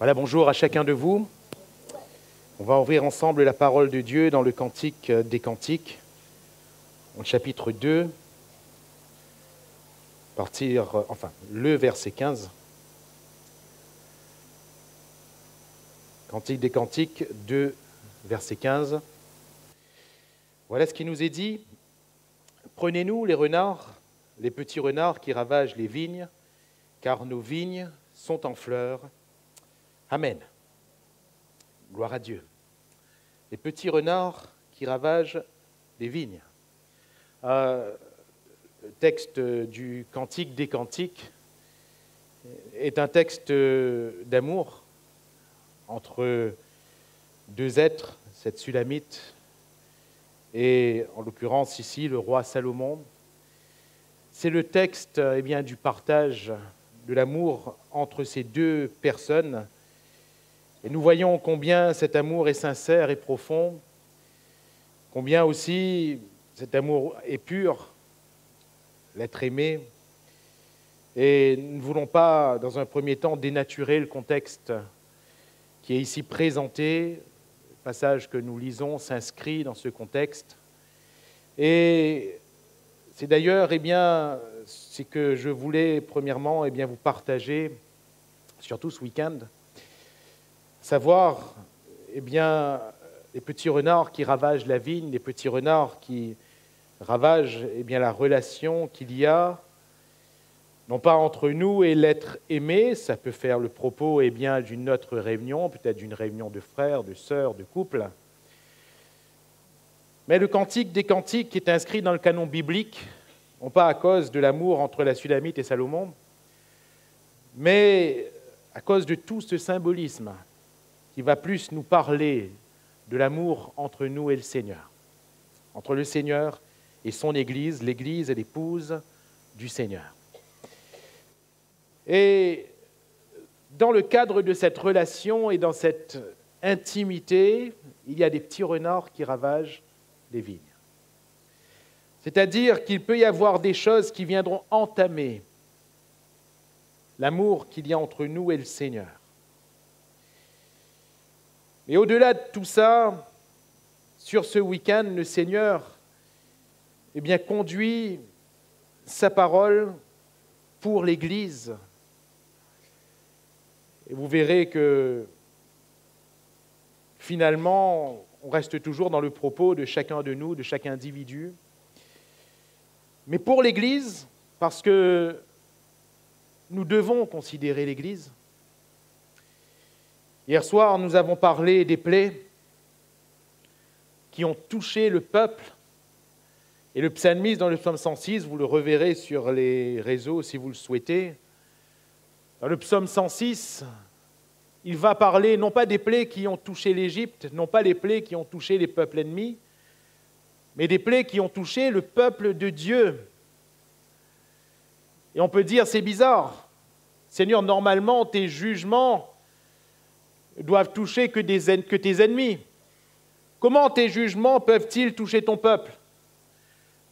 Voilà, bonjour à chacun de vous. On va ouvrir ensemble la parole de Dieu dans le Cantique des Cantiques, au chapitre 2, le verset 15. Cantique des Cantiques 2, verset 15. Voilà ce qui nous est dit. Prenez-nous les renards, les petits renards qui ravagent les vignes, car nos vignes sont en fleurs. Amen. Gloire à Dieu. Les petits renards qui ravagent les vignes. Le texte du Cantique des Cantiques est un texte d'amour entre deux êtres, cette Sulamite et en l'occurrence ici le roi Salomon. C'est le texte du partage de l'amour entre ces deux personnes. Et nous voyons combien cet amour est sincère et profond, combien aussi cet amour est pur, l'être aimé. Et nous ne voulons pas, dans un premier temps, dénaturer le contexte qui est ici présenté. Le passage que nous lisons s'inscrit dans ce contexte. Et c'est d'ailleurs ce que je voulais premièrement vous partager, surtout ce week-end. Savoir, les petits renards qui ravagent la vigne, les petits renards qui ravagent la relation qu'il y a, non pas entre nous et l'être aimé, ça peut faire le propos d'une autre réunion, peut-être d'une réunion de frères, de sœurs, de couples. Mais le Cantique des Cantiques qui est inscrit dans le canon biblique, non pas à cause de l'amour entre la Sulamite et Salomon, mais à cause de tout ce symbolisme qui va plus nous parler de l'amour entre nous et le Seigneur, entre le Seigneur et son Église. L'Église est l'épouse du Seigneur. Et dans le cadre de cette relation et dans cette intimité, il y a des petits renards qui ravagent les vignes. C'est-à-dire qu'il peut y avoir des choses qui viendront entamer l'amour qu'il y a entre nous et le Seigneur. Et au-delà de tout ça, sur ce week-end, le Seigneur conduit sa parole pour l'Église. Et vous verrez que finalement, on reste toujours dans le propos de chacun de nous, de chaque individu. Mais pour l'Église, parce que nous devons considérer l'Église. Hier soir, nous avons parlé des plaies qui ont touché le peuple. Et le psalmiste, dans le psaume 106, vous le reverrez sur les réseaux si vous le souhaitez. Dans le psaume 106, il va parler non pas des plaies qui ont touché l'Égypte, non pas les plaies qui ont touché les peuples ennemis, mais des plaies qui ont touché le peuple de Dieu. Et on peut dire, c'est bizarre. Seigneur, normalement, tes jugements doivent toucher que tes ennemis. Comment tes jugements peuvent-ils toucher ton peuple?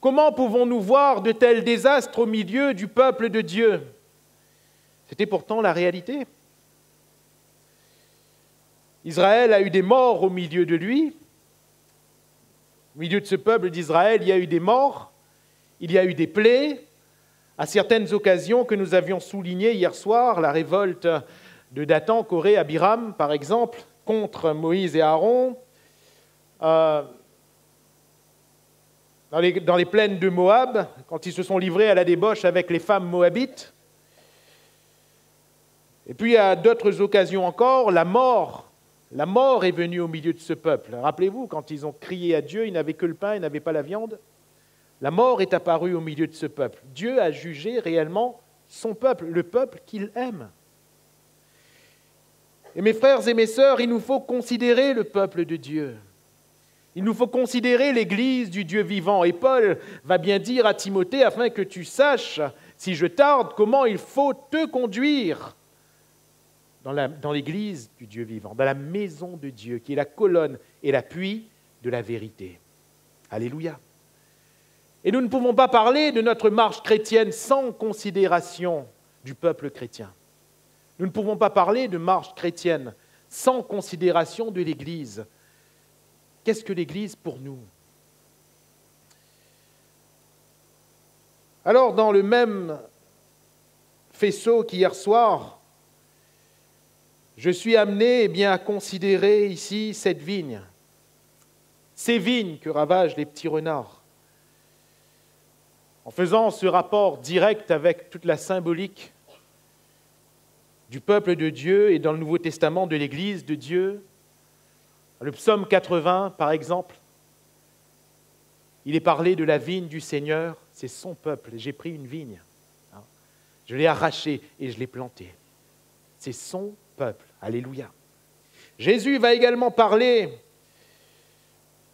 Comment pouvons-nous voir de tels désastres au milieu du peuple de Dieu? C'était pourtant la réalité. Israël a eu des morts au milieu de lui. Au milieu de ce peuple d'Israël, il y a eu des morts, il y a eu des plaies. À certaines occasions que nous avions soulignées hier soir, la révolte de Dathan, Coré, Abiram, par exemple, contre Moïse et Aaron, dans les plaines de Moab, quand ils se sont livrés à la débauche avec les femmes moabites. Et puis à d'autres occasions encore, la mort est venue au milieu de ce peuple. Rappelez-vous, quand ils ont crié à Dieu, ils n'avaient que le pain, ils n'avaient pas la viande. La mort est apparue au milieu de ce peuple. Dieu a jugé réellement son peuple, le peuple qu'il aime. Et mes frères et mes sœurs, il nous faut considérer le peuple de Dieu. Il nous faut considérer l'Église du Dieu vivant. Et Paul va bien dire à Timothée, afin que tu saches, si je tarde, comment il faut te conduire dans l'Église du Dieu vivant, dans la maison de Dieu, qui est la colonne et l'appui de la vérité. Alléluia. Et nous ne pouvons pas parler de notre marche chrétienne sans considération du peuple chrétien. Nous ne pouvons pas parler de marche chrétienne sans considération de l'Église. Qu'est-ce que l'Église pour nous? Alors, dans le même faisceau qu'hier soir, je suis amené à considérer ici cette vigne, ces vignes que ravagent les petits renards. En faisant ce rapport direct avec toute la symbolique du peuple de Dieu et dans le Nouveau Testament de l'Église de Dieu, le psaume 80 par exemple, il est parlé de la vigne du Seigneur, c'est son peuple. J'ai pris une vigne, je l'ai arrachée et je l'ai plantée. C'est son peuple, alléluia. Jésus va également parler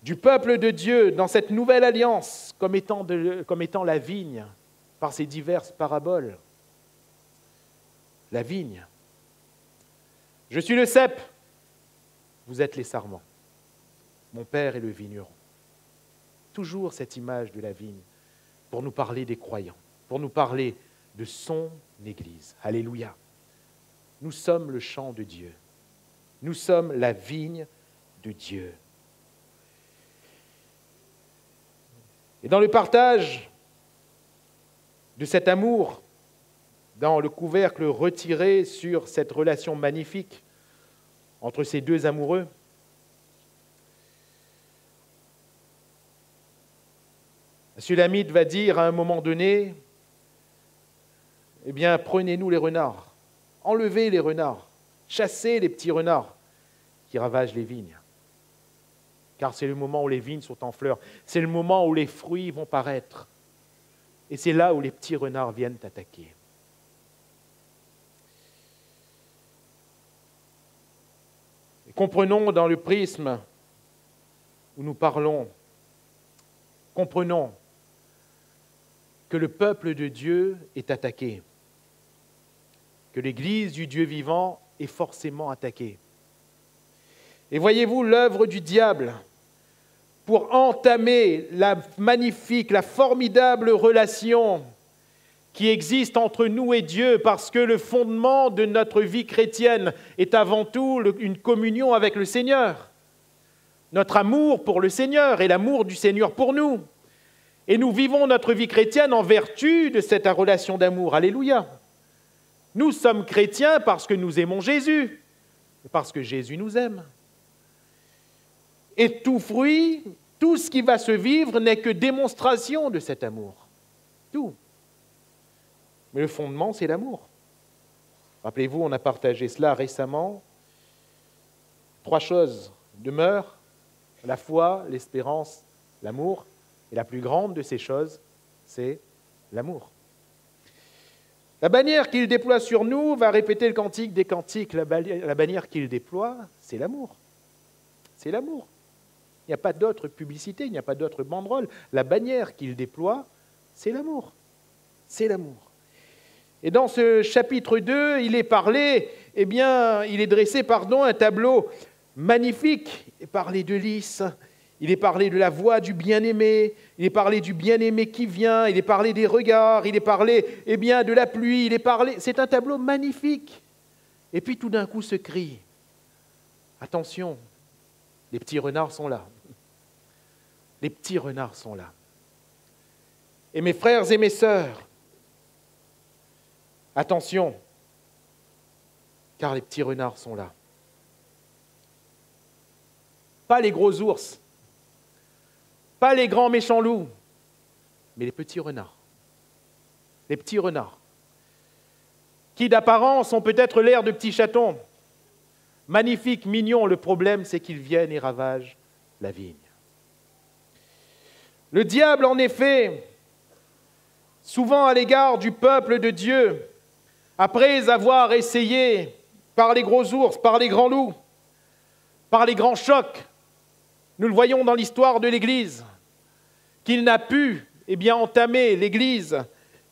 du peuple de Dieu dans cette nouvelle alliance comme étant la vigne par ses diverses paraboles. La vigne. Je suis le cep, vous êtes les sarments. Mon père est le vigneron. Toujours cette image de la vigne pour nous parler des croyants, pour nous parler de son Église. Alléluia. Nous sommes le champ de Dieu. Nous sommes la vigne de Dieu. Et dans le partage de cet amour, dans le couvercle retiré sur cette relation magnifique entre ces deux amoureux, Sulamite va dire à un moment donné, prenez-nous les renards, enlevez les renards, chassez les petits renards qui ravagent les vignes. Car c'est le moment où les vignes sont en fleurs, c'est le moment où les fruits vont paraître. Et c'est là où les petits renards viennent attaquer. Et comprenons dans le prisme où nous parlons, comprenons que le peuple de Dieu est attaqué, que l'Église du Dieu vivant est forcément attaquée. Et voyez-vous l'œuvre du diable pour entamer la magnifique, la formidable relation qui existe entre nous et Dieu, parce que le fondement de notre vie chrétienne est avant tout une communion avec le Seigneur. Notre amour pour le Seigneur et l'amour du Seigneur pour nous. Et nous vivons notre vie chrétienne en vertu de cette relation d'amour. Alléluia. Nous sommes chrétiens parce que nous aimons Jésus, parce que Jésus nous aime. Et tout fruit, tout ce qui va se vivre n'est que démonstration de cet amour. Tout. Mais le fondement, c'est l'amour. Rappelez-vous, on a partagé cela récemment. 3 choses demeurent, la foi, l'espérance, l'amour. Et la plus grande de ces choses, c'est l'amour. La bannière qu'il déploie sur nous va répéter le cantique des cantiques. La bannière qu'il déploie, c'est l'amour. C'est l'amour. Il n'y a pas d'autre publicité, il n'y a pas d'autre banderole. La bannière qu'il déploie, c'est l'amour. C'est l'amour. Et dans ce chapitre 2, il est parlé, il est dressé, un tableau magnifique. Il est parlé de lys, il est parlé de la voix du bien-aimé, il est parlé du bien-aimé qui vient, il est parlé des regards, il est parlé de la pluie, c'est un tableau magnifique. Et puis tout d'un coup ce cri, attention, les petits renards sont là. Les petits renards sont là. Et mes frères et mes sœurs, attention, car les petits renards sont là. Pas les gros ours, pas les grands méchants loups, mais les petits renards. Les petits renards, qui d'apparence ont peut-être l'air de petits chatons, magnifiques, mignons. Le problème, c'est qu'ils viennent et ravagent la vigne. Le diable, en effet, souvent à l'égard du peuple de Dieu, après avoir essayé par les gros ours, par les grands loups, par les grands chocs, nous le voyons dans l'histoire de l'Église, qu'il n'a pu entamer l'Église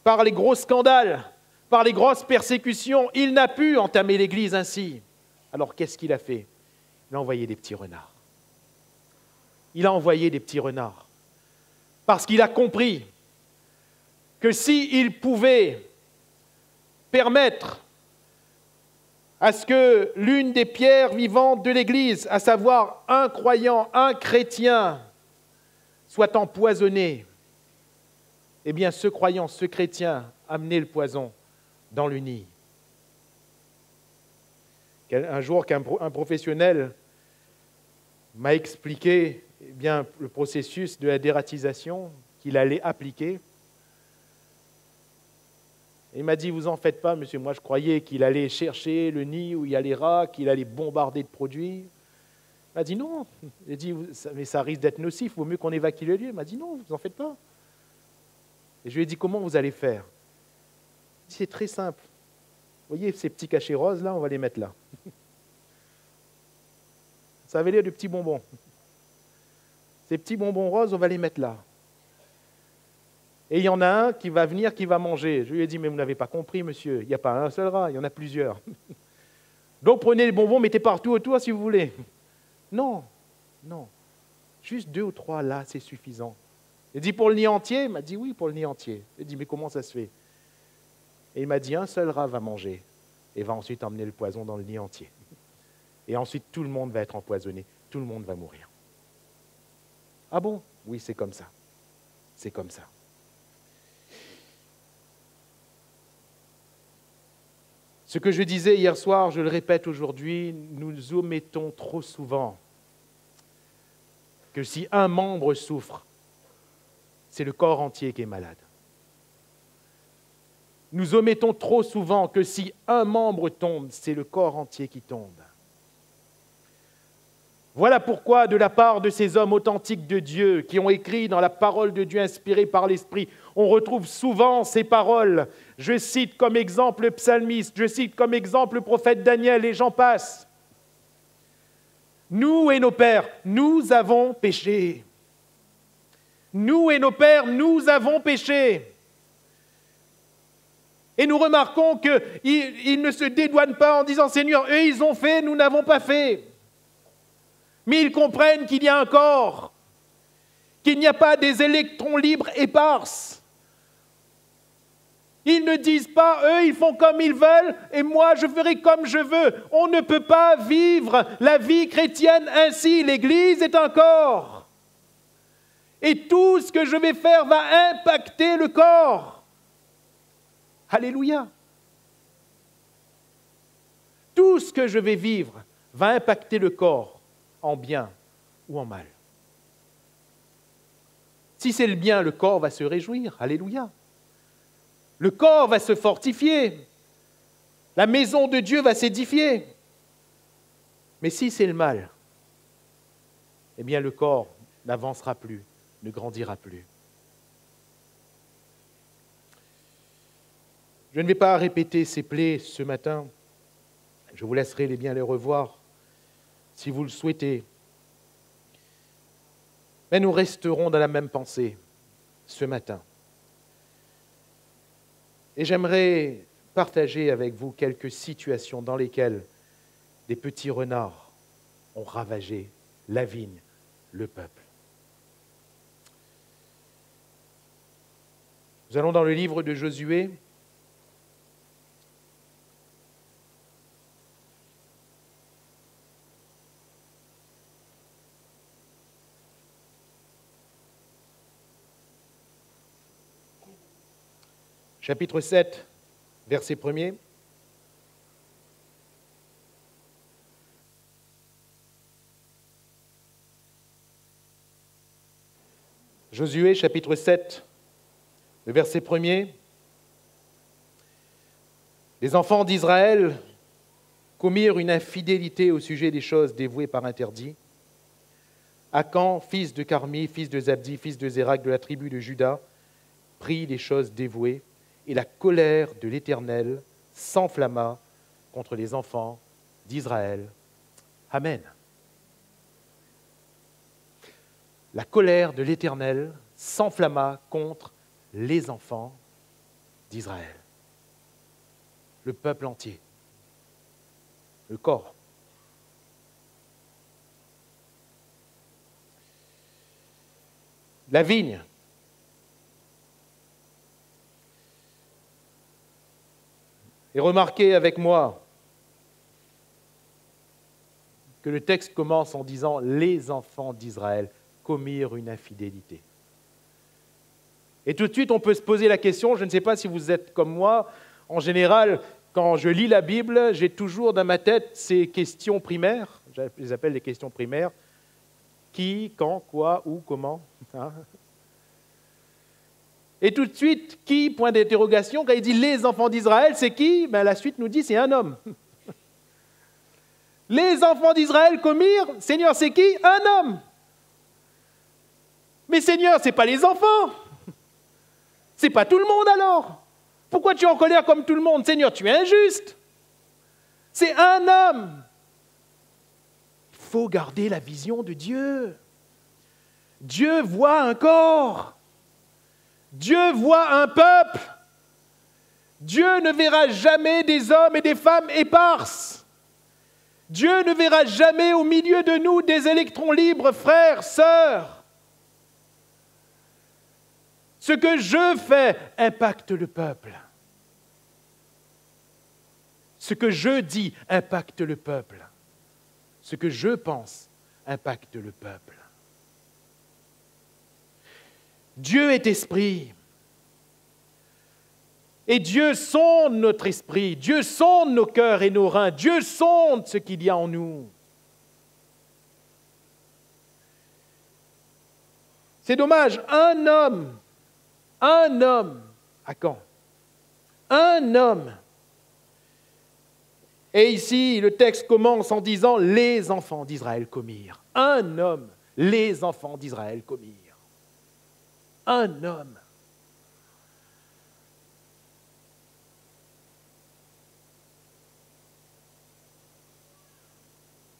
par les gros scandales, par les grosses persécutions. Il n'a pu entamer l'Église ainsi. Alors qu'est-ce qu'il a fait? Il a envoyé des petits renards. Il a envoyé des petits renards. Parce qu'il a compris que s'il pouvait permettre à ce que l'une des pierres vivantes de l'Église, à savoir un croyant, un chrétien, soit empoisonné, eh bien ce croyant, ce chrétien, amenait le poison dans le nid. Un jour qu'un professionnel m'a expliqué eh bien, le processus de la dératisation qu'il allait appliquer. Il m'a dit, vous en faites pas, monsieur, moi je croyais qu'il allait chercher le nid où il y a les rats, qu'il allait bombarder de produits. Il m'a dit non. J'ai dit, mais ça risque d'être nocif, il vaut mieux qu'on évacue le lieu. Il m'a dit non, vous en faites pas. Et je lui ai dit, comment vous allez faire? C'est très simple. Vous voyez ces petits cachets roses là, on va les mettre là. Ça avait l'air de petits bonbons. Ces petits bonbons roses, on va les mettre là. Et il y en a un qui va venir, qui va manger. Je lui ai dit, mais vous n'avez pas compris, monsieur, il n'y a pas un seul rat, il y en a plusieurs. Donc prenez les bonbons, mettez partout autour si vous voulez. Non, non. Juste 2 ou 3 là, c'est suffisant. Il dit, pour le nid entier? Il m'a dit, oui, pour le nid entier. J'ai dit, mais comment ça se fait? Et il m'a dit, un seul rat va manger et va ensuite emmener le poison dans le nid entier. Et ensuite, tout le monde va être empoisonné, tout le monde va mourir. Ah bon? Oui, c'est comme ça. C'est comme ça. Ce que je disais hier soir, je le répète aujourd'hui, nous omettons trop souvent que si un membre souffre, c'est le corps entier qui est malade. Nous omettons trop souvent que si un membre tombe, c'est le corps entier qui tombe. Voilà pourquoi, de la part de ces hommes authentiques de Dieu, qui ont écrit dans la parole de Dieu inspirée par l'Esprit, on retrouve souvent ces paroles. Je cite comme exemple le psalmiste, je cite comme exemple le prophète Daniel, et j'en passe. Nous et nos pères, nous avons péché. Nous et nos pères, nous avons péché. Et nous remarquons qu'ils ne se dédouanent pas en disant « Seigneur, eux ils ont fait, nous n'avons pas fait ». Mais ils comprennent qu'il y a un corps, qu'il n'y a pas des électrons libres éparses. Ils ne disent pas, eux, ils font comme ils veulent, et moi, je ferai comme je veux. On ne peut pas vivre la vie chrétienne ainsi. L'Église est un corps. Et tout ce que je vais faire va impacter le corps. Alléluia. Tout ce que je vais vivre va impacter le corps, en bien ou en mal. Si c'est le bien, le corps va se réjouir. Alléluia. Le corps va se fortifier. La maison de Dieu va s'édifier. Mais si c'est le mal, eh bien le corps n'avancera plus, ne grandira plus. Je ne vais pas répéter ces plaies ce matin. Je vous laisserai bien les revoir si vous le souhaitez. Mais nous resterons dans la même pensée ce matin. Et j'aimerais partager avec vous quelques situations dans lesquelles des petits renards ont ravagé la vigne, le peuple. Nous allons dans le livre de Josué. Chapitre 7, verset 1er. Josué, chapitre 7, le verset 1er. Les enfants d'Israël commirent une infidélité au sujet des choses dévouées par interdit. Akan, fils de Carmi, fils de Zabdi, fils de Zérak de la tribu de Juda, prit les choses dévouées, et la colère de l'Éternel s'enflamma contre les enfants d'Israël. Amen. La colère de l'Éternel s'enflamma contre les enfants d'Israël. Le peuple entier. Le corps. La vigne. Et remarquez avec moi que le texte commence en disant « Les enfants d'Israël commirent une infidélité ». Et tout de suite, on peut se poser la question, je ne sais pas si vous êtes comme moi, en général, quand je lis la Bible, j'ai toujours dans ma tête ces questions primaires, je les appelle les questions primaires, qui, quand, quoi, où, comment. Hein? Et tout de suite, qui, point d'interrogation, quand il dit « les enfants d'Israël », c'est qui? Ben, la suite nous dit « c'est un homme ». Les enfants d'Israël commirent, Seigneur, c'est qui? Un homme. Mais Seigneur, ce n'est pas les enfants. C'est pas tout le monde alors. Pourquoi tu es en colère comme tout le monde? Seigneur, tu es injuste. C'est un homme. Il faut garder la vision de Dieu. Dieu voit un corps. Dieu voit un peuple. Dieu ne verra jamais des hommes et des femmes éparses. Dieu ne verra jamais au milieu de nous des électrons libres, frères, sœurs. Ce que je fais impacte le peuple. Ce que je dis impacte le peuple. Ce que je pense impacte le peuple. Dieu est esprit. Et Dieu sonde notre esprit. Dieu sonde nos cœurs et nos reins. Dieu sonde ce qu'il y a en nous. C'est dommage, un homme, à quand? Un homme. Et ici, le texte commence en disant « les enfants d'Israël commirent ». Un homme, les enfants d'Israël commirent. Un homme.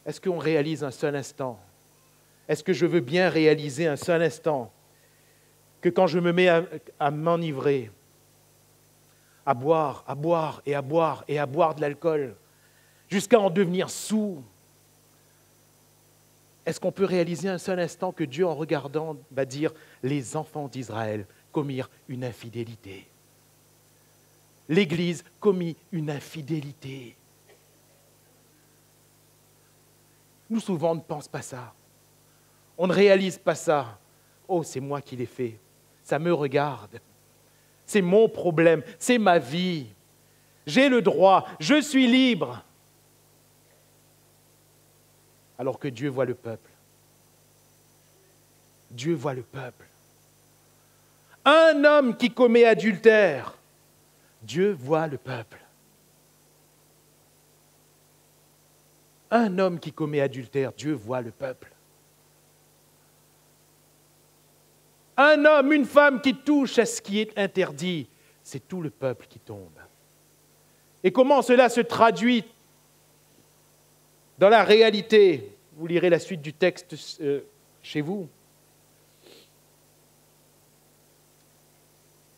Est-ce qu'on réalise un seul instant? Est-ce que je veux bien réaliser un seul instant que quand je me mets à m'enivrer, à boire et à boire et à boire de l'alcool, jusqu'à en devenir sourd, est-ce qu'on peut réaliser un seul instant que Dieu, en regardant, va dire « les enfants d'Israël commirent une infidélité ». L'Église commit une infidélité. Nous, souvent, on ne pense pas ça. On ne réalise pas ça. Oh, c'est moi qui l'ai fait. Ça me regarde. C'est mon problème. C'est ma vie. J'ai le droit. Je suis libre. Alors que Dieu voit le peuple. Dieu voit le peuple. Un homme qui commet adultère, Dieu voit le peuple. Un homme qui commet adultère, Dieu voit le peuple. Un homme, une femme qui touche à ce qui est interdit, c'est tout le peuple qui tombe. Et comment cela se traduit dans la réalité? Vous lirez la suite du texte chez vous.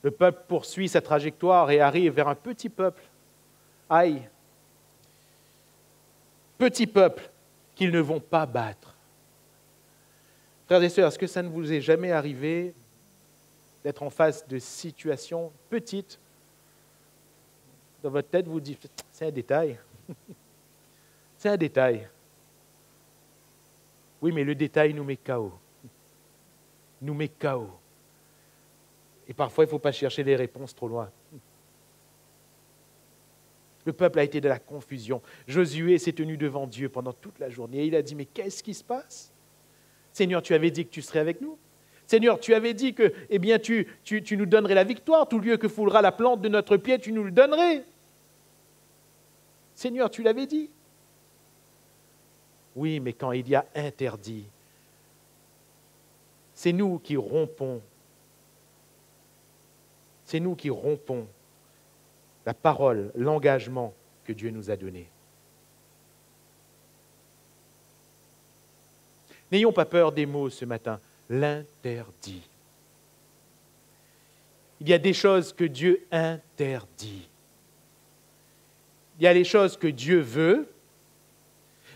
Le peuple poursuit sa trajectoire et arrive vers un petit peuple. Aïe! Petit peuple qu'ils ne vont pas battre. Frères et sœurs, est-ce que ça ne vous est jamais arrivé d'être en face de situations petites? Dans votre tête, vous dites, c'est un détail. C'est un détail. Oui, mais le détail nous met KO. Nous met KO. Et parfois, il ne faut pas chercher les réponses trop loin. Le peuple a été de la confusion. Josué s'est tenu devant Dieu pendant toute la journée et il a dit, mais qu'est-ce qui se passe? Seigneur, tu avais dit que tu serais avec nous. Seigneur, tu avais dit que eh bien, tu nous donnerais la victoire. Tout lieu que foulera la plante de notre pied, tu nous le donnerais. Seigneur, tu l'avais dit. Oui, mais quand il y a interdit, c'est nous qui rompons. C'est nous qui rompons la parole, l'engagement que Dieu nous a donné. N'ayons pas peur des mots ce matin. L'interdit. Il y a des choses que Dieu interdit. Il y a les choses que Dieu veut.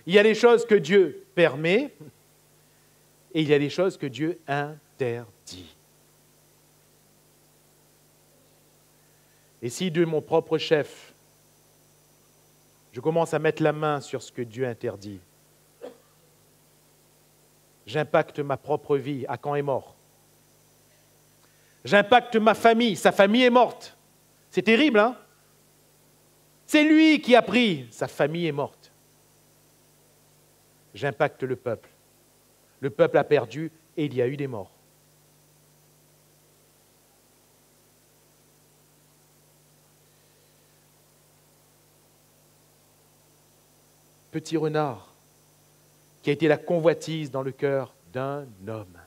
Il y a les choses que Dieu permet. Et il y a les choses que Dieu interdit. Et si de mon propre chef, je commence à mettre la main sur ce que Dieu interdit, J'impacte ma propre vie. Akan est mort. J'impacte ma famille. Sa famille est morte. C'est terrible, hein? C'est lui qui a pris. Sa famille est morte. J'impacte le peuple. Le peuple a perdu et il y a eu des morts. Petit renard, qui a été la convoitise dans le cœur d'un homme.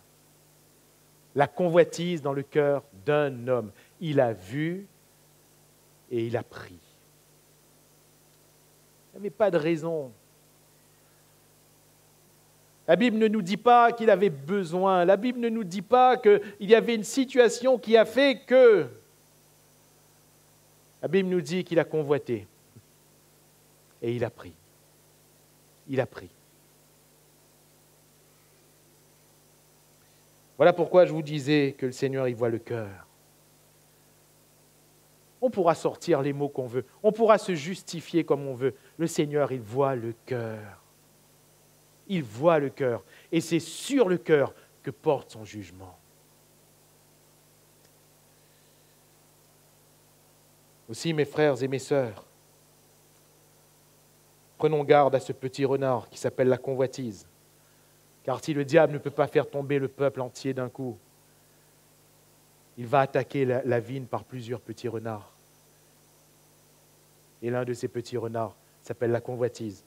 La convoitise dans le cœur d'un homme. Il a vu et il a pris. Il n'y avait pas de raison. La Bible ne nous dit pas qu'il avait besoin. La Bible ne nous dit pas qu'il y avait une situation qui a fait que... La Bible nous dit qu'il a convoité. Et il a pris. Il a pris. Voilà pourquoi je vous disais que le Seigneur y voit le cœur. On pourra sortir les mots qu'on veut. On pourra se justifier comme on veut. Le Seigneur, il voit le cœur. Il voit le cœur. Et c'est sur le cœur que porte son jugement. Aussi, mes frères et mes sœurs, prenons garde à ce petit renard qui s'appelle la convoitise. Car si le diable ne peut pas faire tomber le peuple entier d'un coup, il va attaquer la vigne par plusieurs petits renards. Et l'un de ces petits renards s'appelle la convoitise,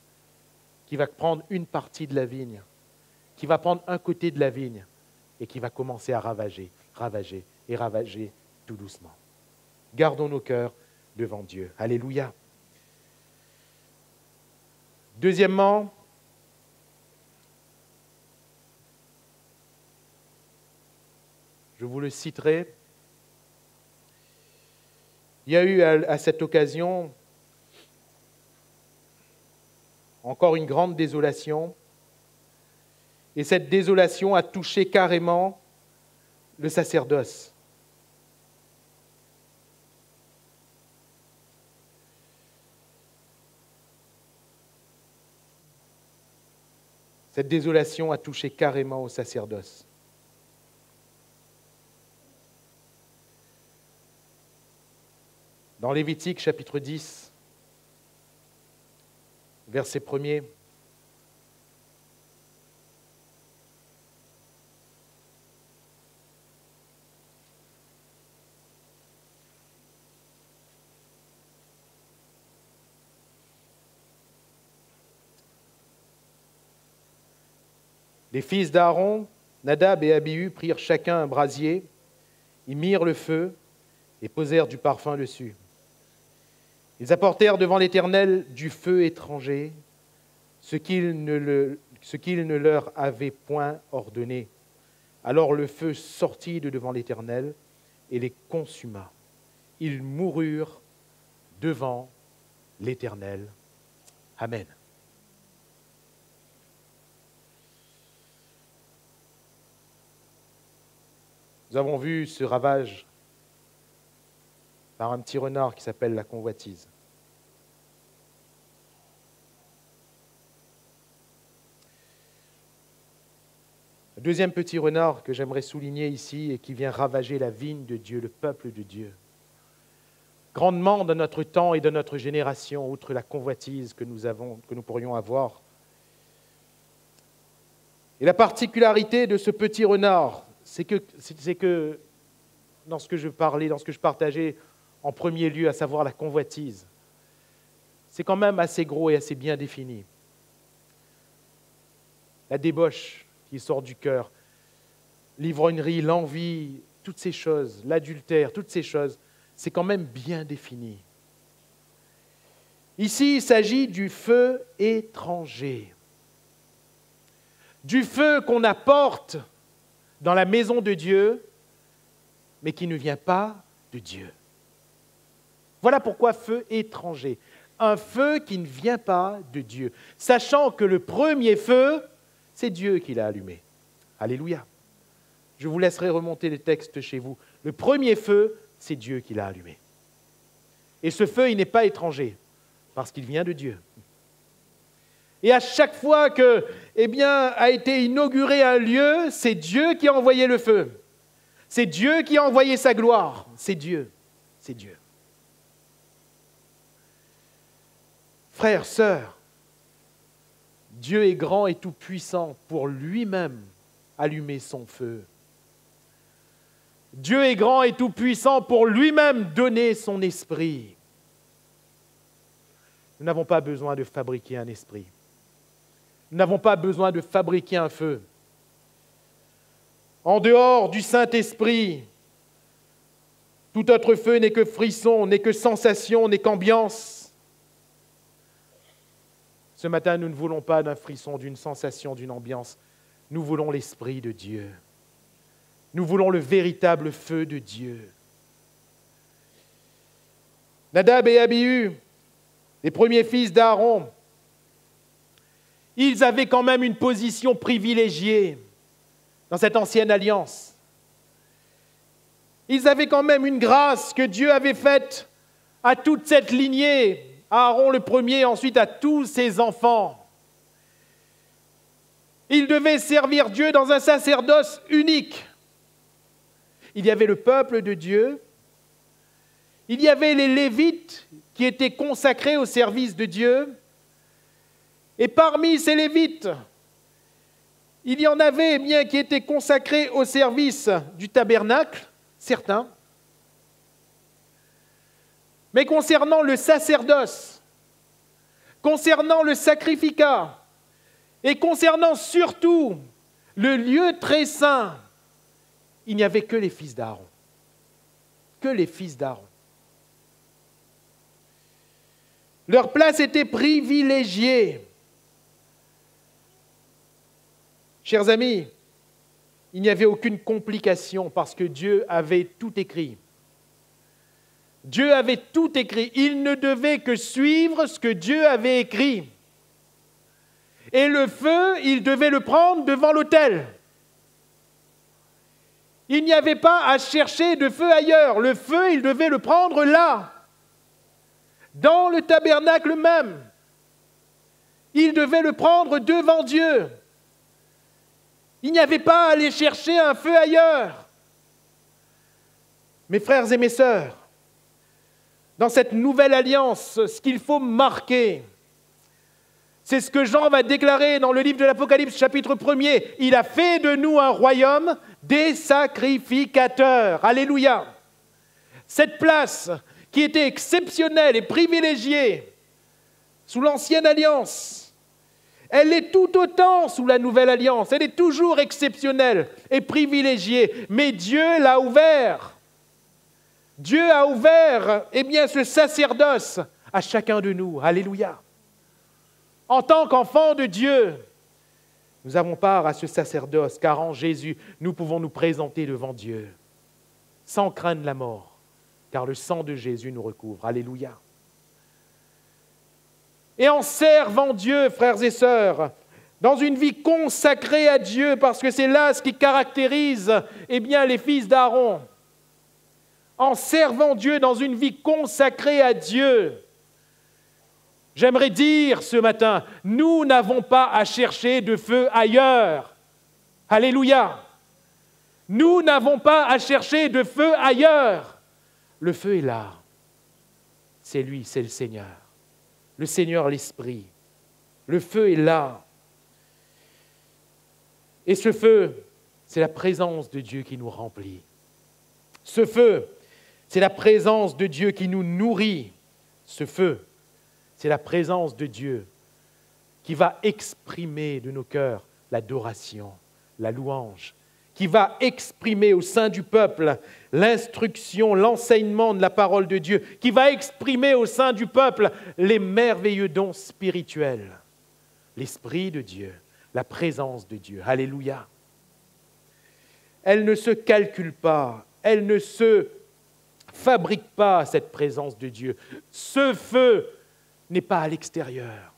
qui va prendre une partie de la vigne, qui va prendre un côté de la vigne et qui va commencer à ravager, ravager et ravager tout doucement. Gardons nos cœurs devant Dieu. Alléluia. Deuxièmement, je vous le citerai, il y a eu à cette occasion encore une grande désolation, et cette désolation a touché carrément le sacerdoce. Cette désolation a touché carrément au sacerdoce. Dans Lévitique chapitre 10, verset 1er, les fils d'Aaron, Nadab et Abihu, prirent chacun un brasier, y mirent le feu et posèrent du parfum dessus. Ils apportèrent devant l'Éternel du feu étranger, ce qu'il ne leur avait point ordonné. Alors le feu sortit de devant l'Éternel et les consuma. Ils moururent devant l'Éternel. Amen. Nous avons vu ce ravage par un petit renard qui s'appelle la convoitise. Le deuxième petit renard que j'aimerais souligner ici et qui vient ravager la vigne de Dieu, le peuple de Dieu. Grandement de notre temps et de notre génération, outre la convoitise que nous pourrions avoir. Et la particularité de ce petit renard, c'est que dans ce que je parlais, dans ce que je partageais en premier lieu, à savoir la convoitise, c'est quand même assez gros et assez bien défini. La débauche qui sort du cœur, l'ivrognerie, l'envie, toutes ces choses, l'adultère, toutes ces choses, c'est quand même bien défini. Ici, il s'agit du feu étranger, du feu qu'on apporte dans la maison de Dieu, mais qui ne vient pas de Dieu. Voilà pourquoi feu étranger. Un feu qui ne vient pas de Dieu, sachant que le premier feu, c'est Dieu qui l'a allumé. Alléluia. Je vous laisserai remonter les textes chez vous. Le premier feu, c'est Dieu qui l'a allumé. Et ce feu, il n'est pas étranger, parce qu'il vient de Dieu. Et à chaque fois que, a été inauguré un lieu, c'est Dieu qui a envoyé le feu. C'est Dieu qui a envoyé sa gloire. C'est Dieu. C'est Dieu. Frères, sœurs, Dieu est grand et tout-puissant pour lui-même allumer son feu. Dieu est grand et tout-puissant pour lui-même donner son esprit. Nous n'avons pas besoin de fabriquer un esprit. Nous n'avons pas besoin de fabriquer un feu. En dehors du Saint-Esprit, tout autre feu n'est que frisson, n'est que sensation, n'est qu'ambiance. Ce matin, nous ne voulons pas d'un frisson, d'une sensation, d'une ambiance. Nous voulons l'Esprit de Dieu. Nous voulons le véritable feu de Dieu. Nadab et Abihu, les premiers fils d'Aaron, ils avaient quand même une position privilégiée dans cette ancienne alliance. Ils avaient quand même une grâce que Dieu avait faite à toute cette lignée, à Aaron le premier, ensuite à tous ses enfants. Ils devaient servir Dieu dans un sacerdoce unique. Il y avait le peuple de Dieu, il y avait les Lévites qui étaient consacrés au service de Dieu, et parmi ces Lévites, il y en avait qui étaient consacrés au service du tabernacle, certains. Mais concernant le sacerdoce, concernant le sacrificat, et concernant surtout le lieu très saint, il n'y avait que les fils d'Aaron. Que les fils d'Aaron. Leur place était privilégiée. Chers amis, il n'y avait aucune complication parce que Dieu avait tout écrit. Dieu avait tout écrit. Il ne devait que suivre ce que Dieu avait écrit. Et le feu, il devait le prendre devant l'autel. Il n'y avait pas à chercher de feu ailleurs. Le feu, il devait le prendre là, dans le tabernacle même. Il devait le prendre devant Dieu. Il n'y avait pas à aller chercher un feu ailleurs. Mes frères et mes sœurs, dans cette nouvelle alliance, ce qu'il faut marquer, c'est ce que Jean va déclarer dans le livre de l'Apocalypse, chapitre 1er. Il a fait de nous un royaume des sacrificateurs. Alléluia. Cette place qui était exceptionnelle et privilégiée sous l'ancienne alliance, elle est tout autant sous la nouvelle alliance. Elle est toujours exceptionnelle et privilégiée. Mais Dieu l'a ouvert. Dieu a ouvert, ce sacerdoce à chacun de nous. Alléluia. En tant qu'enfants de Dieu, nous avons part à ce sacerdoce, car en Jésus, nous pouvons nous présenter devant Dieu, sans craindre la mort, car le sang de Jésus nous recouvre. Alléluia. Et en servant Dieu, frères et sœurs, dans une vie consacrée à Dieu, parce que c'est là ce qui caractérise les fils d'Aaron, en servant Dieu dans une vie consacrée à Dieu, j'aimerais dire ce matin, nous n'avons pas à chercher de feu ailleurs. Alléluia. Nous n'avons pas à chercher de feu ailleurs. Le feu est là. C'est lui, c'est le Seigneur. Le Seigneur, l'Esprit. Le feu est là. Et ce feu, c'est la présence de Dieu qui nous remplit. Ce feu, c'est la présence de Dieu qui nous nourrit. Ce feu, c'est la présence de Dieu qui va exprimer de nos cœurs l'adoration, la louange, qui va exprimer au sein du peuple l'instruction, l'enseignement de la parole de Dieu, qui va exprimer au sein du peuple les merveilleux dons spirituels, l'Esprit de Dieu, la présence de Dieu. Alléluia. Elle ne se calcule pas, elle ne se fabrique pas, cette présence de Dieu. Ce feu n'est pas à l'extérieur.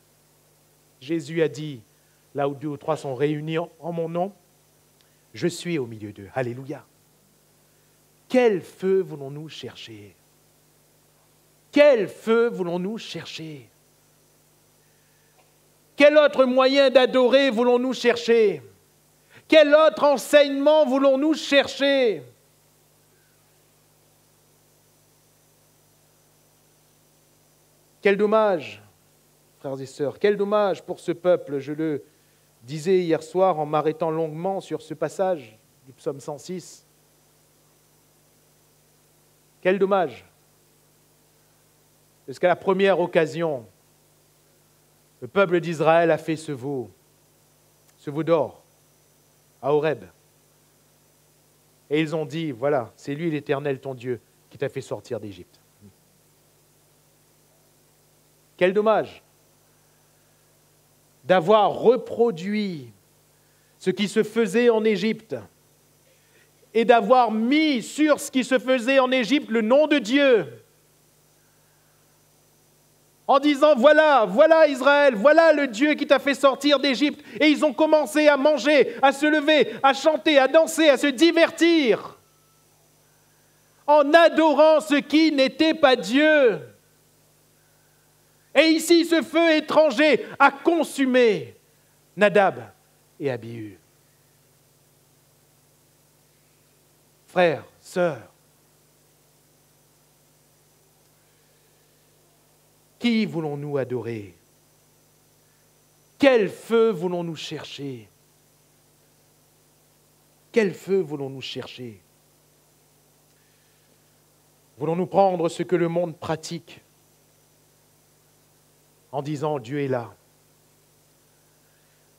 Jésus a dit, là où 2 ou 3 sont réunis en mon nom, je suis au milieu d'eux. Alléluia. Quel feu voulons-nous chercher? Quel feu voulons-nous chercher? Quel autre moyen d'adorer voulons-nous chercher? Quel autre enseignement voulons-nous chercher? Quel dommage, frères et sœurs, quel dommage pour ce peuple. Je le disais hier soir en m'arrêtant longuement sur ce passage du psaume 106. Quel dommage. Parce qu'à la première occasion, le peuple d'Israël a fait ce veau d'or, à Horeb. Et ils ont dit, voilà, c'est lui l'Éternel ton Dieu qui t'a fait sortir d'Égypte. Quel dommage d'avoir reproduit ce qui se faisait en Égypte et d'avoir mis sur ce qui se faisait en Égypte le nom de Dieu en disant, voilà Israël, voilà le Dieu qui t'a fait sortir d'Égypte. Et ils ont commencé à manger, à se lever, à chanter, à danser, à se divertir en adorant ce qui n'était pas Dieu. Et ici, ce feu étranger a consumé Nadab et Abihu. Frères, sœurs, qui voulons-nous adorer? Quel feu voulons-nous chercher? Quel feu voulons-nous chercher? Voulons-nous prendre ce que le monde pratique en disant Dieu est là?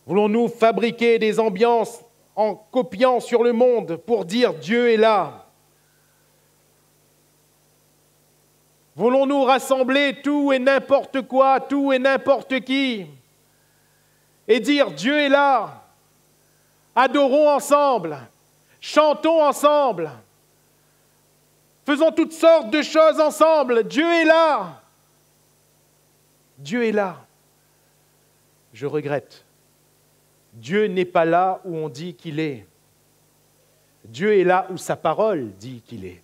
Voulons-nous fabriquer des ambiances en copiant sur le monde pour dire Dieu est là? Voulons-nous rassembler tout et n'importe quoi, tout et n'importe qui et dire Dieu est là? Adorons ensemble, chantons ensemble, faisons toutes sortes de choses ensemble. Dieu est là. Dieu est là. Je regrette. Dieu n'est pas là où on dit qu'il est. Dieu est là où sa parole dit qu'il est.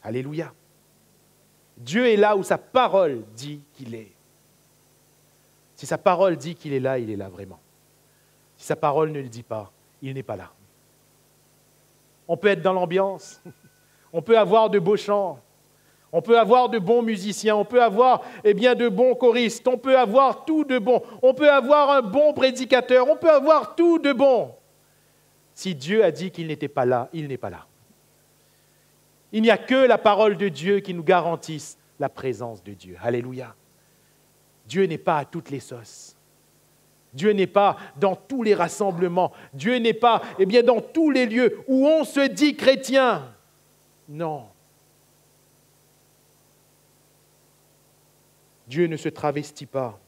Alléluia. Dieu est là où sa parole dit qu'il est. Si sa parole dit qu'il est là, il est là vraiment. Si sa parole ne le dit pas, il n'est pas là. On peut être dans l'ambiance, on peut avoir de beaux chants, on peut avoir de bons musiciens, on peut avoir de bons choristes, on peut avoir tout de bon, on peut avoir un bon prédicateur, on peut avoir tout de bon. Si Dieu a dit qu'il n'était pas là, il n'est pas là. Il n'y a que la parole de Dieu qui nous garantisse la présence de Dieu. Alléluia. Dieu n'est pas à toutes les sauces. Dieu n'est pas dans tous les rassemblements. Dieu n'est pas dans tous les lieux où on se dit chrétien. Non. Dieu ne se travestit pas.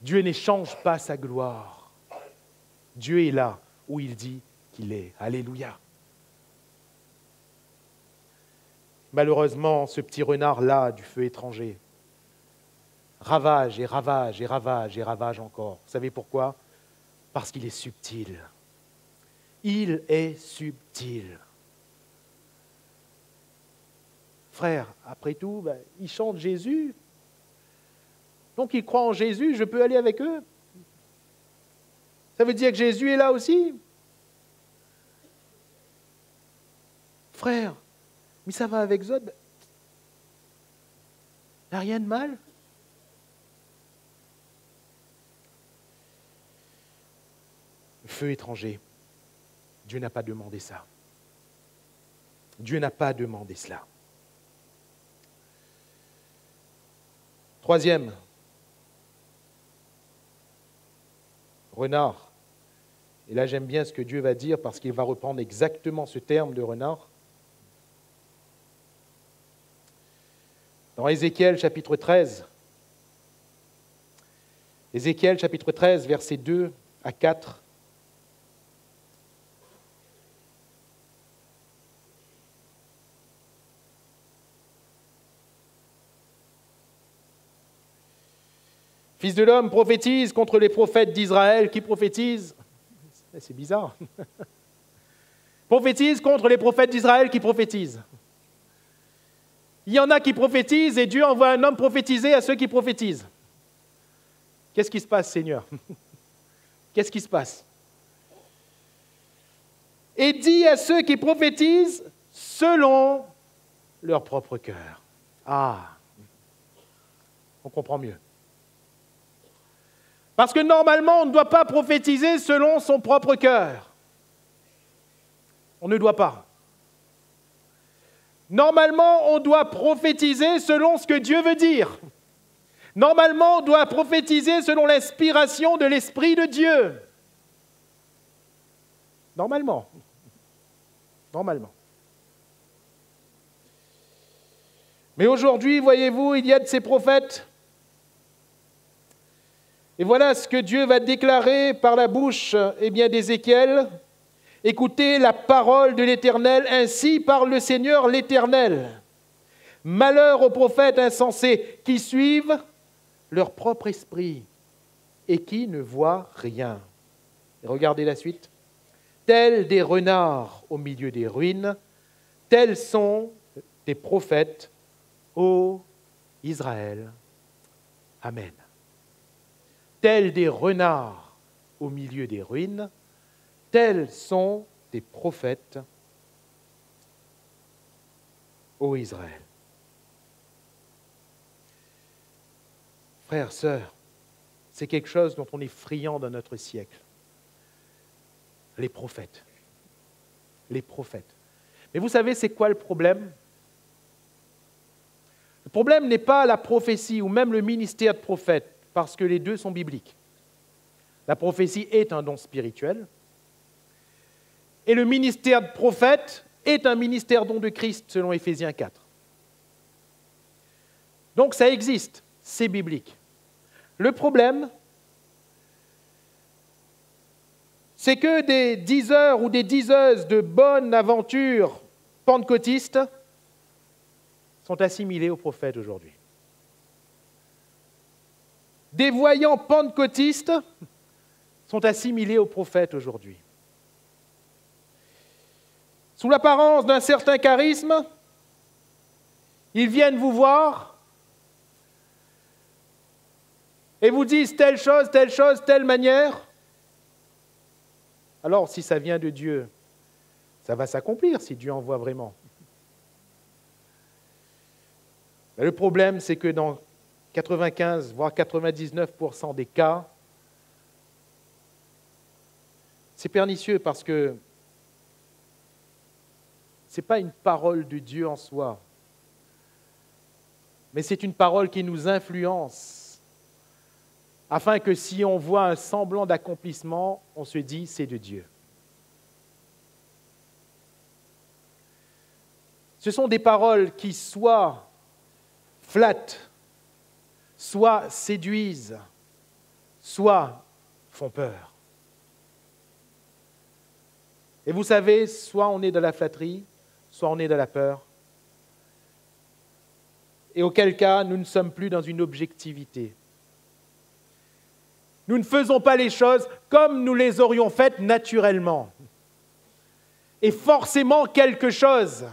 Dieu n'échange pas sa gloire. Dieu est là où il dit qu'il est. Alléluia. Malheureusement, ce petit renard-là du feu étranger ravage et ravage et ravage et ravage encore. Vous savez pourquoi? Parce qu'il est subtil. Il est subtil. Frère, après tout, ils chantent Jésus. Donc ils croient en Jésus, je peux aller avec eux. Ça veut dire que Jésus est là aussi. Frère, mais ça va avec Zod. Il n'y a rien de mal. Le feu étranger. Dieu n'a pas demandé ça. Dieu n'a pas demandé cela. Troisième, renard. Et là, j'aime bien ce que Dieu va dire parce qu'il va reprendre exactement ce terme de renard. Dans Ézéchiel chapitre 13, Ézéchiel chapitre 13, versets 2 à 4. Fils de l'homme, prophétise contre les prophètes d'Israël qui prophétisent. C'est bizarre. Prophétise contre les prophètes d'Israël qui prophétisent. Il y en a qui prophétisent et Dieu envoie un homme prophétiser à ceux qui prophétisent. Qu'est-ce qui se passe, Seigneur? Qu'est-ce qui se passe? Et dit à ceux qui prophétisent selon leur propre cœur. Ah, on comprend mieux. Parce que normalement, on ne doit pas prophétiser selon son propre cœur. On ne doit pas. Normalement, on doit prophétiser selon ce que Dieu veut dire. Normalement, on doit prophétiser selon l'inspiration de l'Esprit de Dieu. Normalement. Normalement. Mais aujourd'hui, voyez-vous, il y a de ces prophètes. Et voilà ce que Dieu va déclarer par la bouche d'Ézéchiel. Écoutez la parole de l'Éternel, ainsi parle le Seigneur l'Éternel. Malheur aux prophètes insensés qui suivent leur propre esprit et qui ne voient rien. Et regardez la suite. Tels des renards au milieu des ruines, tels sont des prophètes, ô Israël. Amen. Tels des renards au milieu des ruines, tels sont des prophètes, ô Israël. Frères, sœurs, c'est quelque chose dont on est friand dans notre siècle. Les prophètes. Les prophètes. Mais vous savez, c'est quoi le problème? Le problème n'est pas la prophétie ou même le ministère de prophète, parce que les deux sont bibliques. La prophétie est un don spirituel, et le ministère de prophète est un ministère don de Christ, selon Éphésiens 4. Donc ça existe, c'est biblique. Le problème, c'est que des diseurs ou des diseuses de bonne aventure pentecôtistes sont assimilés aux prophètes aujourd'hui. Des voyants pentecôtistes sont assimilés aux prophètes aujourd'hui. Sous l'apparence d'un certain charisme, ils viennent vous voir et vous disent telle chose, telle manière. Alors, si ça vient de Dieu, ça va s'accomplir si Dieu envoie vraiment. Mais le problème, c'est que dans 95, voire 99% des cas, c'est pernicieux parce que ce n'est pas une parole de Dieu en soi, mais c'est une parole qui nous influence, afin que si on voit un semblant d'accomplissement, on se dit c'est de Dieu. Ce sont des paroles qui soit flattent, soit séduisent, soit font peur. Et vous savez, soit on est dans la flatterie, soit on est dans la peur. Et auquel cas, nous ne sommes plus dans une objectivité. Nous ne faisons pas les choses comme nous les aurions faites naturellement. Et forcément, quelque chose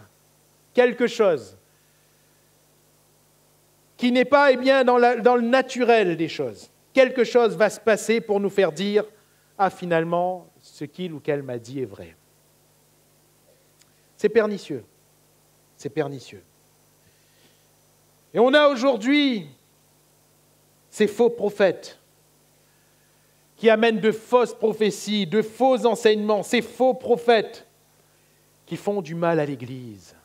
qui n'est pas dans le naturel des choses. Quelque chose va se passer pour nous faire dire « Ah, finalement, ce qu'il ou qu'elle m'a dit est vrai. » C'est pernicieux. C'est pernicieux. Et on a aujourd'hui ces faux prophètes qui amènent de fausses prophéties, de faux enseignements, ces faux prophètes qui font du mal à l'Église.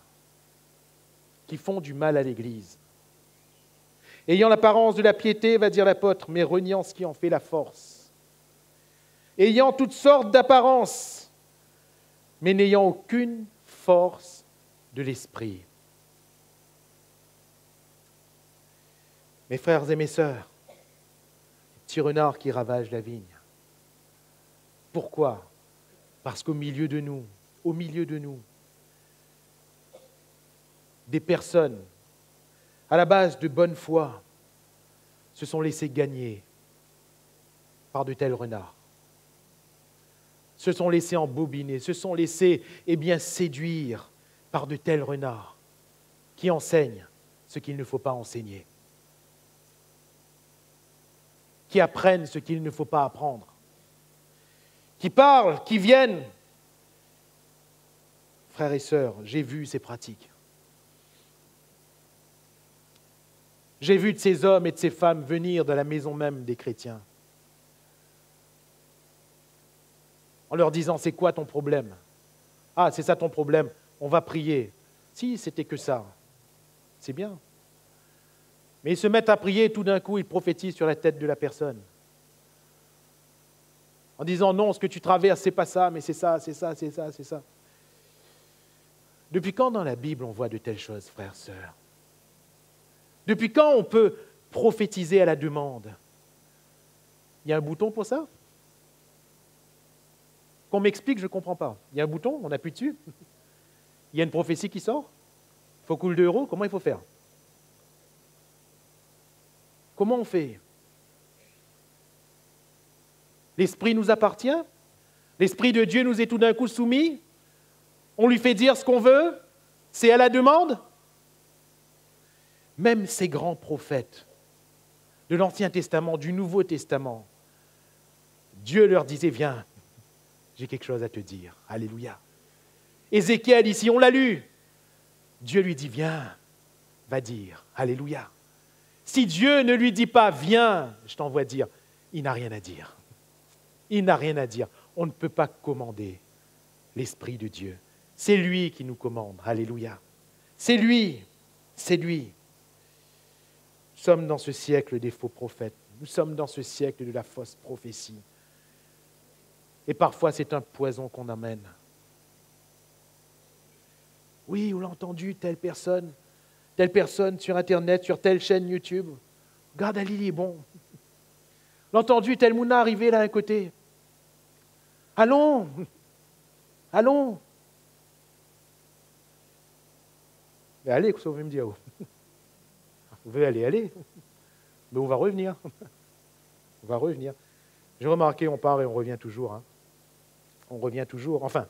Qui font du mal à l'Église. Ayant l'apparence de la piété, va dire l'apôtre, mais reniant ce qui en fait la force. Ayant toutes sortes d'apparences, mais n'ayant aucune force de l'esprit. Mes frères et mes sœurs, petits renards qui ravagent la vigne. Pourquoi? Parce qu'au milieu de nous, des personnes à la base de bonne foi se sont laissées gagner par de tels renards. Se sont laissés embobiner, se sont laissés séduire par de tels renards qui enseignent ce qu'il ne faut pas enseigner. qui apprennent ce qu'il ne faut pas apprendre, qui parlent, qui viennent. Frères et sœurs, j'ai vu ces pratiques. J'ai vu de ces hommes et de ces femmes venir dans la maison même des chrétiens en leur disant « C'est quoi ton problème ?»« Ah, c'est ça ton problème, on va prier. » Si, c'était que ça. C'est bien. Mais ils se mettent à prier et tout d'un coup, ils prophétisent sur la tête de la personne. En disant « Non, ce que tu traverses, c'est pas ça, mais c'est ça, c'est ça, c'est ça, c'est ça. » Depuis quand dans la Bible on voit de telles choses, frères, sœurs? Depuis quand on peut prophétiser à la demande? Il y a un bouton pour ça? Qu'on m'explique, je ne comprends pas. Il y a un bouton, on appuie dessus? Il y a une prophétie qui sort? Il faut couler €, comment il faut faire? Comment on fait? L'Esprit nous appartient? L'Esprit de Dieu nous est tout d'un coup soumis? On lui fait dire ce qu'on veut? C'est à la demande? Même ces grands prophètes de l'Ancien Testament, du Nouveau Testament, Dieu leur disait « Viens, j'ai quelque chose à te dire. » Alléluia. Ézéchiel, ici, on l'a lu. Dieu lui dit « Viens, va dire. » Alléluia. Si Dieu ne lui dit pas « Viens, je t'envoie dire », il n'a rien à dire. Il n'a rien à dire. On ne peut pas commander l'Esprit de Dieu. C'est lui qui nous commande. Alléluia. C'est lui. C'est lui. Nous sommes dans ce siècle des faux prophètes. Nous sommes dans ce siècle de la fausse prophétie. Et parfois, c'est un poison qu'on amène. Oui, on l'a entendu, telle personne sur Internet, sur telle chaîne YouTube. Regarde, Ali, il est bon. L'a entendu, tel mouna arrivé là à un côté. Allons, allons. Mais allez, qu'est-ce que vous voulez me dire? Vous voulez aller, allez. Mais on va revenir. On va revenir. J'ai remarqué, on part et on revient toujours. Hein. On revient toujours. Enfin,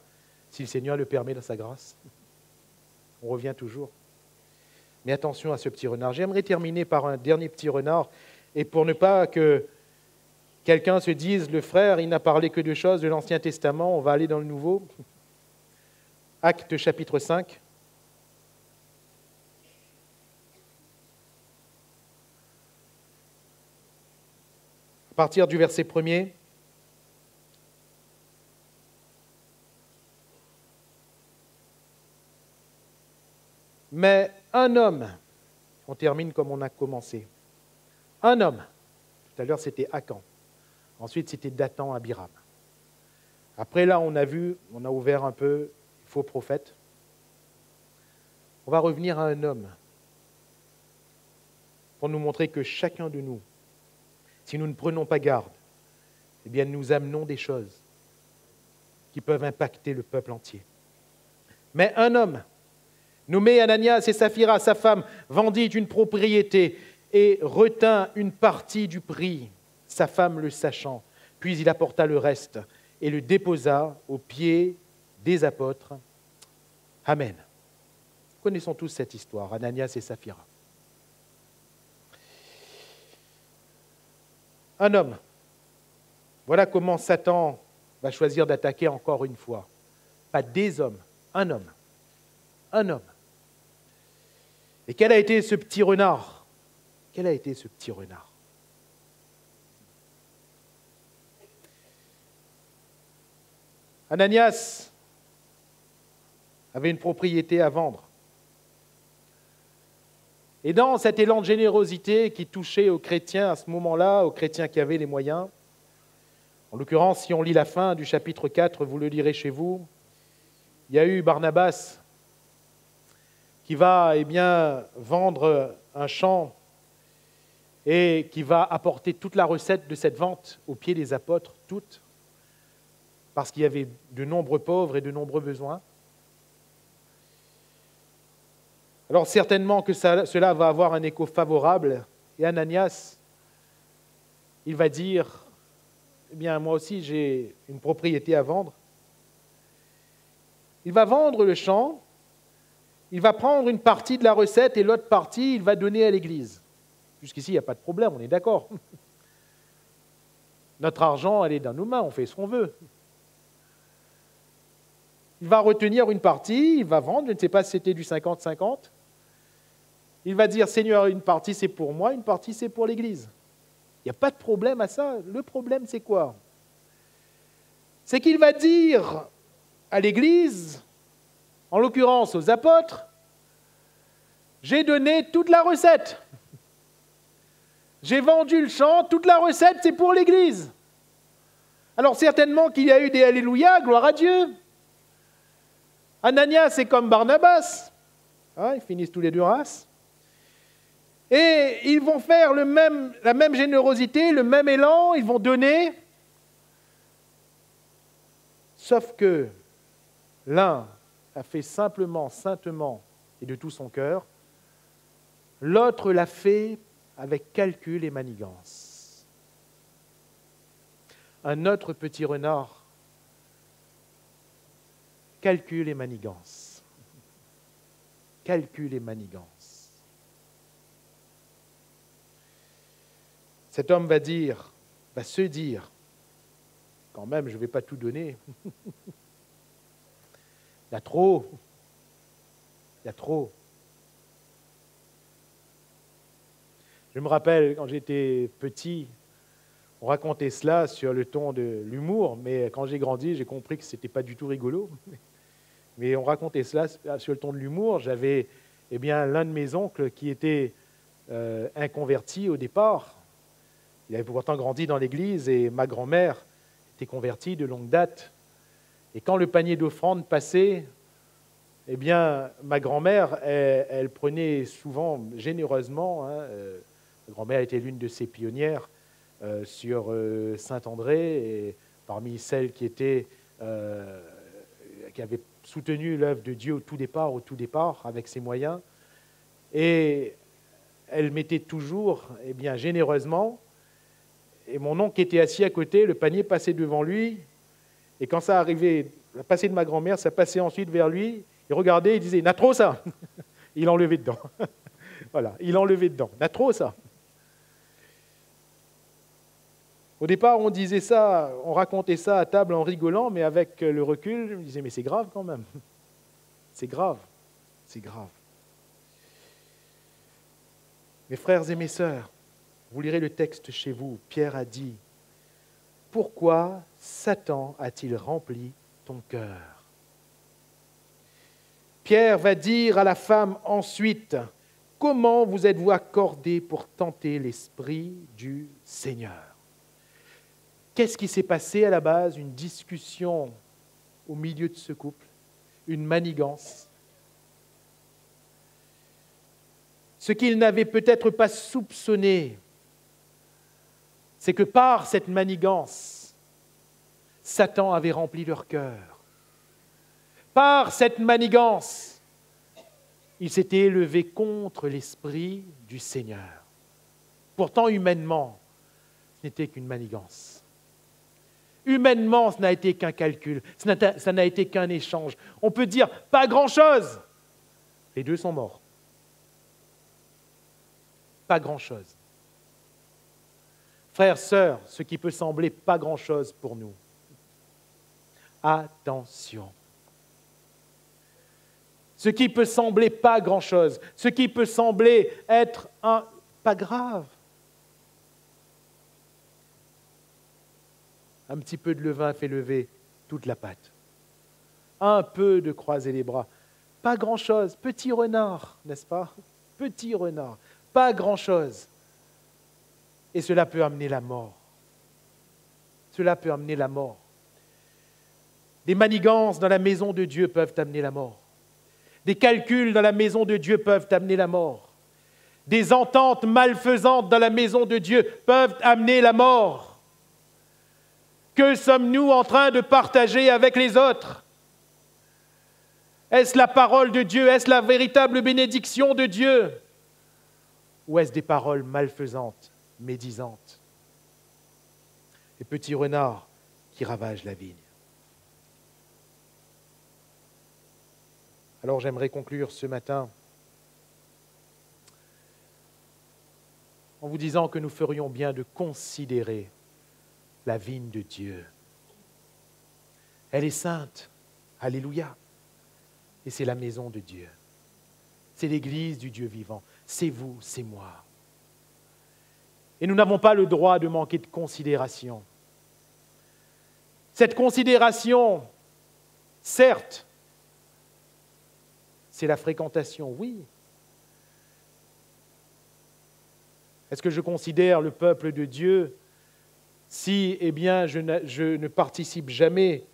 si le Seigneur le permet dans sa grâce. On revient toujours. Mais attention à ce petit renard. J'aimerais terminer par un dernier petit renard. Et pour ne pas que quelqu'un se dise, le frère, il n'a parlé que de choses de l'Ancien Testament, on va aller dans le Nouveau. Actes chapitre 5. À partir du verset 1er. Mais un homme, on termine comme on a commencé, un homme, tout à l'heure c'était Akan, ensuite c'était Dathan Abiram. Après là on a ouvert un peu les faux prophètes. On va revenir à un homme pour nous montrer que chacun de nous, si nous ne prenons pas garde, eh bien nous amenons des choses qui peuvent impacter le peuple entier. Mais un homme, nommé Ananias et Saphira, sa femme, vendit une propriété et retint une partie du prix, sa femme le sachant. Puis il apporta le reste et le déposa aux pieds des apôtres. Amen. Nous connaissons tous cette histoire, Ananias et Saphira. Un homme. Voilà comment Satan va choisir d'attaquer encore une fois. Pas des hommes, un homme. Un homme. Et quel a été ce petit renard? Quel a été ce petit renard? Ananias avait une propriété à vendre. Et dans cet élan de générosité qui touchait aux chrétiens à ce moment-là, aux chrétiens qui avaient les moyens, en l'occurrence, si on lit la fin du chapitre 4, vous le lirez chez vous, il y a eu Barnabas qui va vendre un champ et qui va apporter toute la recette de cette vente aux pieds des apôtres, toute, parce qu'il y avait de nombreux pauvres et de nombreux besoins. Alors certainement que cela va avoir un écho favorable, et Ananias, il va dire, eh bien moi aussi j'ai une propriété à vendre. Il va vendre le champ, il va prendre une partie de la recette et l'autre partie, il va donner à l'Église. Jusqu'ici, il n'y a pas de problème, on est d'accord. Notre argent, elle est dans nos mains, on fait ce qu'on veut. Il va retenir une partie, il va vendre, je ne sais pas si c'était du 50-50. Il va dire, Seigneur, une partie c'est pour moi, une partie c'est pour l'Église. Il n'y a pas de problème à ça. Le problème, c'est quoi? C'est qu'il va dire à l'Église, en l'occurrence aux apôtres, j'ai donné toute la recette. J'ai vendu le champ, toute la recette, c'est pour l'Église. Alors certainement qu'il y a eu des Alléluia, gloire à Dieu. Ananias, c'est comme Barnabas. Ils finissent tous les deux races. Et ils vont faire la même générosité, le même élan, ils vont donner. Sauf que l'un a fait simplement, saintement et de tout son cœur. L'autre l'a fait avec calcul et manigance. Un autre petit renard, calcul et manigance. Calcul et manigance. Cet homme va se dire, quand même, je ne vais pas tout donner. Il y a trop. Il y a trop. Je me rappelle, quand j'étais petit, on racontait cela sur le ton de l'humour, mais quand j'ai grandi, j'ai compris que ce n'était pas du tout rigolo. Mais on racontait cela sur le ton de l'humour. J'avais l'un de mes oncles qui était inconverti au départ. Il avait pourtant grandi dans l'église et ma grand-mère était convertie de longue date. Et quand le panier d'offrande passait, ma grand-mère, elle prenait souvent généreusement. Ma grand-mère était l'une de ses pionnières sur Saint-André, et parmi celles qui avaient soutenu l'œuvre de Dieu au tout départ, avec ses moyens. Et elle mettait toujours, généreusement. Et mon oncle était assis à côté, le panier passait devant lui, et quand ça arrivait, la passée de ma grand-mère, ça passait ensuite vers lui, il regardait, il disait « n'a trop ça !» Il enlevait dedans. Voilà, il enlevait dedans. « N'a trop ça !» Au départ, on disait ça, on racontait ça à table en rigolant, mais avec le recul, je me disais « mais c'est grave quand même. C'est grave, c'est grave. » Mes frères et mes sœurs, vous lirez le texte chez vous. Pierre a dit, « Pourquoi Satan a-t-il rempli ton cœur ?» Pierre va dire à la femme ensuite, « Comment vous êtes-vous accordés pour tenter l'Esprit du Seigneur ?» Qu'est-ce qui s'est passé à la base? Une discussion au milieu de ce couple, une manigance. Ce qu'ils n'avaient peut-être pas soupçonné, c'est que par cette manigance, Satan avait rempli leur cœur. Par cette manigance, il s'était élevé contre l'Esprit du Seigneur. Pourtant, humainement, ce n'était qu'une manigance. Humainement, ce n'a été qu'un calcul, ça n'a été qu'un échange. On peut dire, pas grand-chose. Les deux sont morts. Pas grand-chose. Frères, sœurs, ce qui peut sembler pas grand-chose pour nous. Attention. Ce qui peut sembler pas grand-chose, ce qui peut sembler être pas grave. Un petit peu de levain fait lever toute la pâte. Un peu de croiser les bras. Pas grand-chose. Petit renard, n'est-ce pas? Petit renard. Pas grand-chose. Et cela peut amener la mort. Cela peut amener la mort. Des manigances dans la maison de Dieu peuvent amener la mort. Des calculs dans la maison de Dieu peuvent amener la mort. Des ententes malfaisantes dans la maison de Dieu peuvent amener la mort. Que sommes-nous en train de partager avec les autres? Est-ce la parole de Dieu? Est-ce la véritable bénédiction de Dieu? Ou est-ce des paroles malfaisantes, médisantes? Les petits renards qui ravagent la vigne. Alors j'aimerais conclure ce matin en vous disant que nous ferions bien de considérer la vigne de Dieu. Elle est sainte. Alléluia. Et c'est la maison de Dieu. C'est l'église du Dieu vivant. C'est vous, c'est moi. Et nous n'avons pas le droit de manquer de considération. Cette considération, certes, c'est la fréquentation, oui. Est-ce que je considère le peuple de Dieu si, je ne participe jamais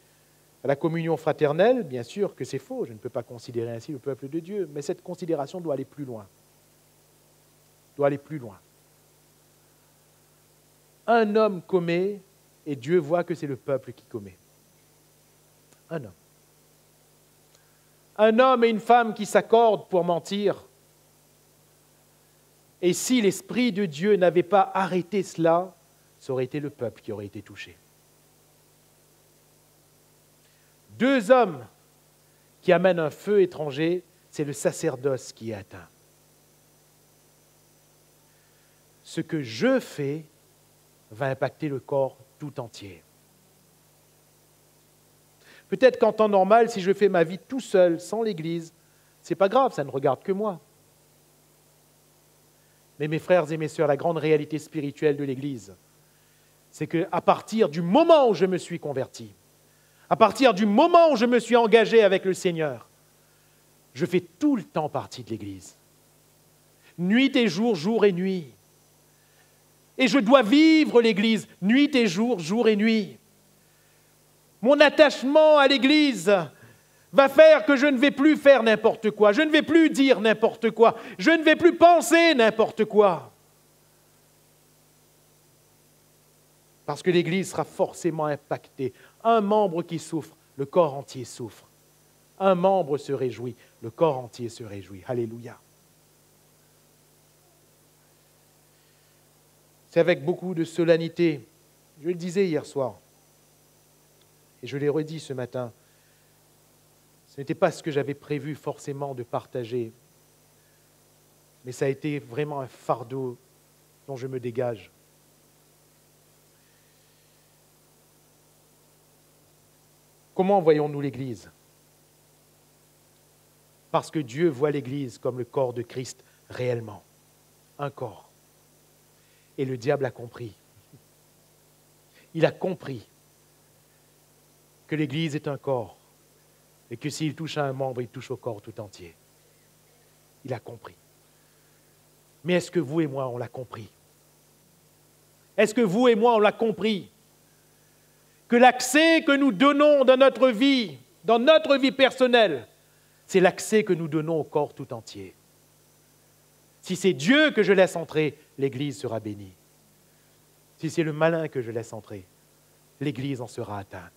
à la communion fraternelle? Bien sûr que c'est faux, je ne peux pas considérer ainsi le peuple de Dieu, mais cette considération doit aller plus loin. Doit aller plus loin. Un homme commet et Dieu voit que c'est le peuple qui commet. Un homme. Un homme et une femme qui s'accordent pour mentir. Et si l'Esprit de Dieu n'avait pas arrêté cela, ça aurait été le peuple qui aurait été touché. Deux hommes qui amènent un feu étranger, c'est le sacerdoce qui est atteint. Ce que je fais va impacter le corps tout entier. Peut-être qu'en temps normal, si je fais ma vie tout seul, sans l'Église, ce n'est pas grave, ça ne regarde que moi. Mais mes frères et mes sœurs, la grande réalité spirituelle de l'Église, c'est qu'à partir du moment où je me suis converti, à partir du moment où je me suis engagé avec le Seigneur, je fais tout le temps partie de l'Église. Nuit et jour, jour et nuit. Et je dois vivre l'Église, nuit et jour, jour et nuit. Mon attachement à l'Église va faire que je ne vais plus faire n'importe quoi, je ne vais plus dire n'importe quoi, je ne vais plus penser n'importe quoi. Parce que l'Église sera forcément impactée. Un membre qui souffre, le corps entier souffre. Un membre se réjouit, le corps entier se réjouit. Alléluia. C'est avec beaucoup de solennité. Je le disais hier soir, et je l'ai redit ce matin. Ce n'était pas ce que j'avais prévu forcément de partager, mais ça a été vraiment un fardeau dont je me dégage. Comment voyons-nous l'Église? Parce que Dieu voit l'Église comme le corps de Christ réellement, un corps. Et le diable a compris. Il a compris que l'Église est un corps et que s'il touche à un membre, il touche au corps tout entier. Il a compris. Mais est-ce que vous et moi, on l'a compris? Est-ce que vous et moi, on l'a compris? Que l'accès que nous donnons dans notre vie personnelle, c'est l'accès que nous donnons au corps tout entier. Si c'est Dieu que je laisse entrer, l'Église sera bénie. Si c'est le malin que je laisse entrer, l'Église en sera atteinte.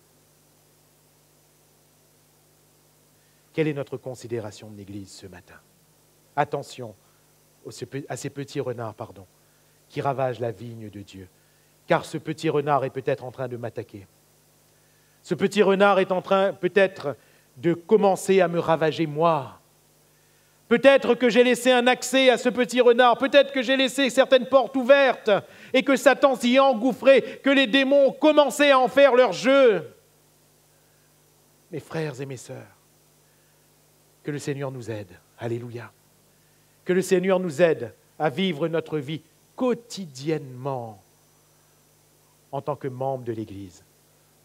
Quelle est notre considération de l'Église ce matin? Attention à ces petits renards, qui ravagent la vigne de Dieu. Car ce petit renard est peut-être en train de m'attaquer. Ce petit renard est en train peut-être de commencer à me ravager moi. Peut-être que j'ai laissé un accès à ce petit renard, peut-être que j'ai laissé certaines portes ouvertes et que Satan s'y est engouffré, que les démons ont commencé à en faire leur jeu. Mes frères et mes sœurs, que le Seigneur nous aide. Alléluia. Que le Seigneur nous aide à vivre notre vie quotidiennement en tant que membre de l'Église,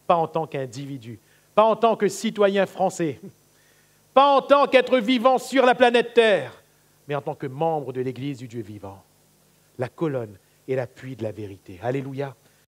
pas en tant qu'individu, pas en tant que citoyen français, pas en tant qu'être vivant sur la planète Terre, mais en tant que membre de l'Église du Dieu vivant, la colonne et l'appui de la vérité. Alléluia.